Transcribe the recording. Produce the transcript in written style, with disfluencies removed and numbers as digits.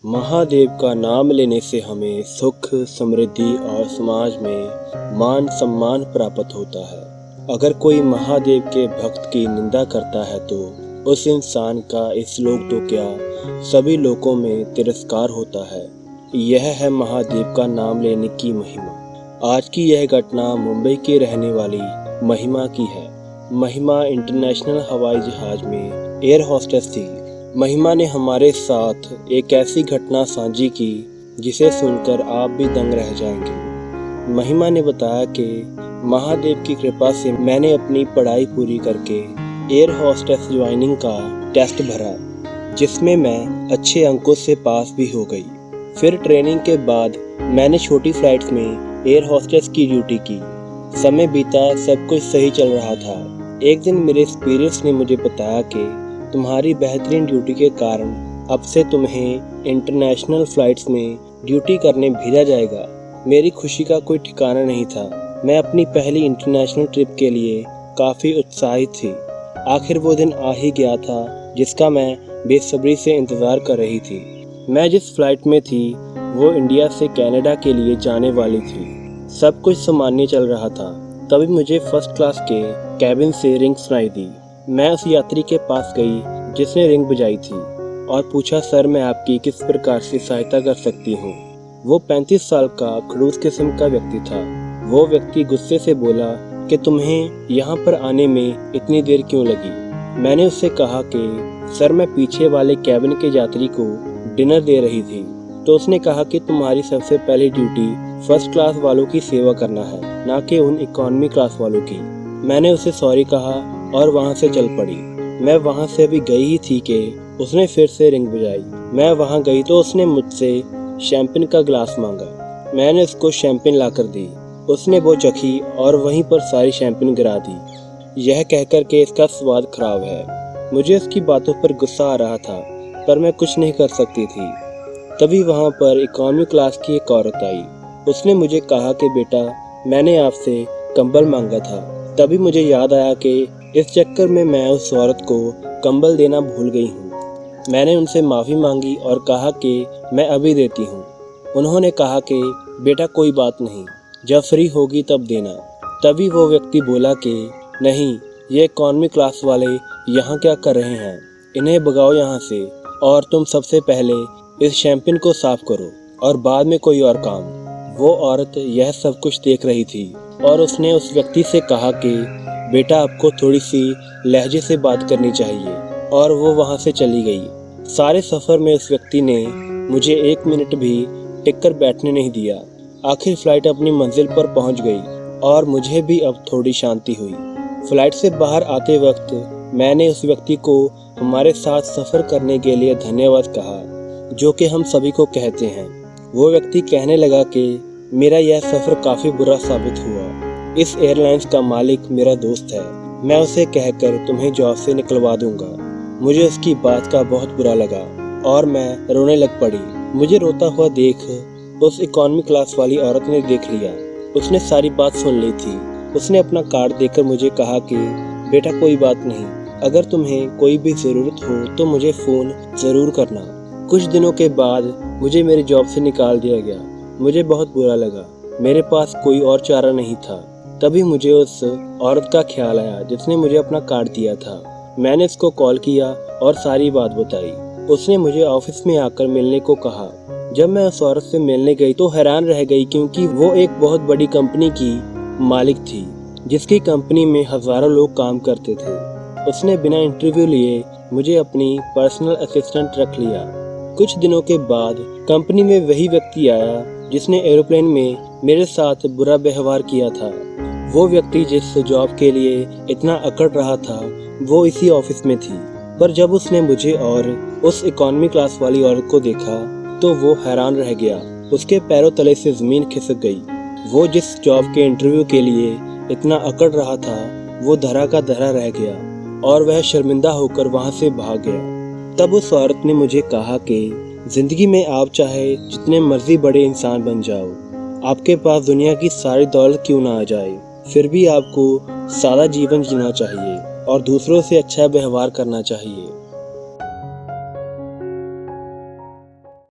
महादेव का नाम लेने से हमें सुख, समृद्धि और समाज में मान सम्मान प्राप्त होता है। अगर कोई महादेव के भक्त की निंदा करता है तो उस इंसान का इस लोक तो क्या सभी लोकों में तिरस्कार होता है। यह है महादेव का नाम लेने की महिमा। आज की यह घटना मुंबई के रहने वाली महिमा की है। महिमा इंटरनेशनल हवाई जहाज में एयर होस्टेस थी। महिमा ने हमारे साथ एक ऐसी घटना साझी की जिसे सुनकर आप भी दंग रह जाएंगे। महिमा ने बताया कि महादेव की कृपा से मैंने अपनी पढ़ाई पूरी करके एयर होस्टेस ज्वाइनिंग का टेस्ट भरा, जिसमें मैं अच्छे अंकों से पास भी हो गई। फिर ट्रेनिंग के बाद मैंने छोटी फ्लाइट्स में एयर होस्टेस की ड्यूटी की। समय बीता, सब कुछ सही चल रहा था। एक दिन मेरे सुपीरियर्स ने मुझे बताया कि तुम्हारी बेहतरीन ड्यूटी के कारण अब से तुम्हें इंटरनेशनल फ्लाइट्स में ड्यूटी करने भेजा जाएगा। मेरी खुशी का कोई ठिकाना नहीं था। मैं अपनी पहली इंटरनेशनल ट्रिप के लिए काफ़ी उत्साहित थी। आखिर वो दिन आ ही गया था जिसका मैं बेसब्री से इंतज़ार कर रही थी। मैं जिस फ्लाइट में थी वो इंडिया से कनाडा के लिए जाने वाली थी। सब कुछ सामान्य चल रहा था। तभी मुझे फर्स्ट क्लास के कैबिन से रिंग सुनाई दी। मैं उस यात्री के पास गई जिसने रिंग बजाई थी और पूछा, सर मैं आपकी किस प्रकार से सहायता कर सकती हूँ। वो 35 साल का खड़ूस किस्म का व्यक्ति था। वो व्यक्ति गुस्से से बोला कि तुम्हें यहाँ पर आने में इतनी देर क्यों लगी। मैंने उससे कहा कि सर मैं पीछे वाले कैबिन के यात्री को डिनर दे रही थी। तो उसने कहा कि तुम्हारी सबसे पहली ड्यूटी फर्स्ट क्लास वालों की सेवा करना है, ना कि उन इकोनॉमी क्लास वालों की। मैंने उसे सॉरी कहा और वहाँ से चल पड़ी। मैं वहाँ से अभी गई ही थी कि उसने फिर से रिंग बजाई। मैं वहाँ गई तो उसने मुझसे शैम्पेन का गिलास मांगा। मैंने उसको शैम्पेन लाकर दी। उसने वो चखी और वहीं पर सारी शैम्पेन गिरा दी, यह कहकर के इसका स्वाद खराब है। मुझे उसकी बातों पर गुस्सा आ रहा था, पर मैं कुछ नहीं कर सकती थी। तभी वहाँ पर इकोनॉमी क्लास की एक औरत आई। उसने मुझे कहा कि बेटा मैंने आपसे कंबल मांगा था। तभी मुझे याद आया कि इस चक्कर में मैं उस औरत को कंबल देना भूल गई हूँ। मैंने उनसे माफ़ी मांगी और कहा कि मैं अभी देती हूँ। उन्होंने कहा कि बेटा कोई बात नहीं, जब फ्री होगी तब देना। तभी वो व्यक्ति बोला कि नहीं, ये इकोनॉमी क्लास वाले यहाँ क्या कर रहे हैं, इन्हें भगाओ यहाँ से, और तुम सबसे पहले इस शैम्पेन को साफ करो और बाद में कोई और काम। वो औरत यह सब कुछ देख रही थी और उसने उस व्यक्ति से कहा कि बेटा आपको थोड़ी सी लहजे से बात करनी चाहिए, और वो वहाँ से चली गई। सारे सफ़र में उस व्यक्ति ने मुझे 1 मिनट भी टिक कर बैठने नहीं दिया। आखिर फ्लाइट अपनी मंजिल पर पहुँच गई और मुझे भी अब थोड़ी शांति हुई। फ्लाइट से बाहर आते वक्त मैंने उस व्यक्ति को हमारे साथ सफ़र करने के लिए धन्यवाद कहा, जो कि हम सभी को कहते हैं। वो व्यक्ति कहने लगा कि मेरा यह सफ़र काफ़ी बुरा साबित हुआ। इस एयरलाइंस का मालिक मेरा दोस्त है। मैं उसे कहकर तुम्हें जॉब से निकलवा दूंगा। मुझे उसकी बात का बहुत बुरा लगा और मैं रोने लग पड़ी। मुझे रोता हुआ देख उस इकोनॉमी क्लास वाली औरत ने देख लिया। उसने सारी बात सुन ली थी। उसने अपना कार्ड देकर मुझे कहा कि बेटा कोई बात नहीं, अगर तुम्हें कोई भी ज़रूरत हो तो मुझे फ़ोन ज़रूर करना। कुछ दिनों के बाद मुझे मेरी जॉब से निकाल दिया गया। मुझे बहुत बुरा लगा। मेरे पास कोई और चारा नहीं था। तभी मुझे उस औरत का ख्याल आया जिसने मुझे अपना कार्ड दिया था। मैंने उसको कॉल किया और सारी बात बताई। उसने मुझे ऑफिस में आकर मिलने को कहा। जब मैं उस औरत से मिलने गई तो हैरान रह गई, क्योंकि वो एक बहुत बड़ी कंपनी की मालिक थी, जिसकी कंपनी में हज़ारों लोग काम करते थे। उसने बिना इंटरव्यू लिए मुझे अपनी पर्सनल असिस्टेंट रख लिया। कुछ दिनों के बाद कंपनी में वही व्यक्ति आया जिसने एरोप्लेन में मेरे साथ बुरा व्यवहार किया था। वो व्यक्ति जिस जॉब के लिए इतना अकड़ रहा था वो इसी ऑफिस में थी। पर जब उसने मुझे और उस इकोनॉमी क्लास वाली औरत को देखा तो वो हैरान रह गया। उसके पैरों तले से ज़मीन खिसक गई। वो जिस जॉब के इंटरव्यू के लिए इतना अकड़ रहा था वो धरा का धरा रह गया और वह शर्मिंदा होकर वहाँ से भाग गया। तब उस औरत ने मुझे कहा कि ज़िंदगी में आप चाहे जितने मर्जी बड़े इंसान बन जाओ, आपके पास दुनिया की सारी दौलत क्यों ना आ जाए, फिर भी आपको सादा जीवन जीना चाहिए और दूसरों से अच्छा व्यवहार करना चाहिए।